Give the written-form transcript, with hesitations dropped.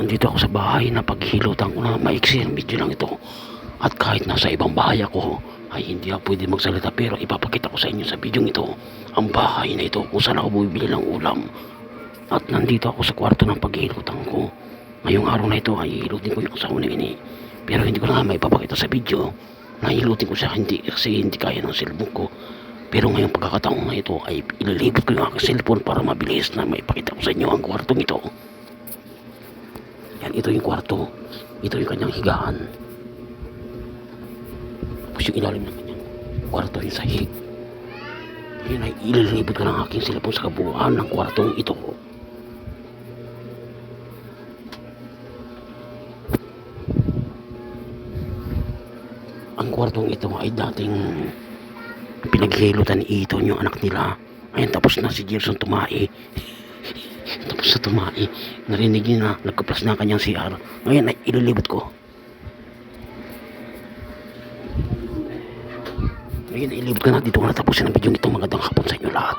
Nandito ako sa bahay na paghihilutan ko na maiksi ang video lang ito. At kahit nasa ibang bahay ako, ay hindi ako pwede magsalita, pero ipapakita ko sa inyo sa video ito ang bahay na ito kung saan ako bumibili ng ulam. At nandito ako sa kwarto ng paghihilutan ko. Ngayong araw na ito ay hihilutin ko yung asawa na ini. Pero hindi ko na maipapakita sa video. Nahihilutin ko siya kasi hindi kaya ng cellphone ko. Pero ngayong pagkakataon na ito ay ilalibot ko yung aking cellphone para mabilis na maipakita ko sa inyo ang kwartong ito. Yan, ito yung kwarto. Ito yung kanyang higaan. Tapos yung ilalim ng kanyang kwarto, yung sahig. Yan ay ilalibot ko ng aking cellphone sa kabuuan ng kwartong ito. Ang kwartong ito ay dating pinaghilutan ni Ito yung anak nila. Ayun, tapos na si Gerson tumae. Tapos sa tumae, narinig niya na nagkaplas na kanyang CR. Ngayon ay ililibot ko. Ngayon ay ililibot ko na. Dito ko natapusin ang video nito. Magandang hapon sa inyo lahat.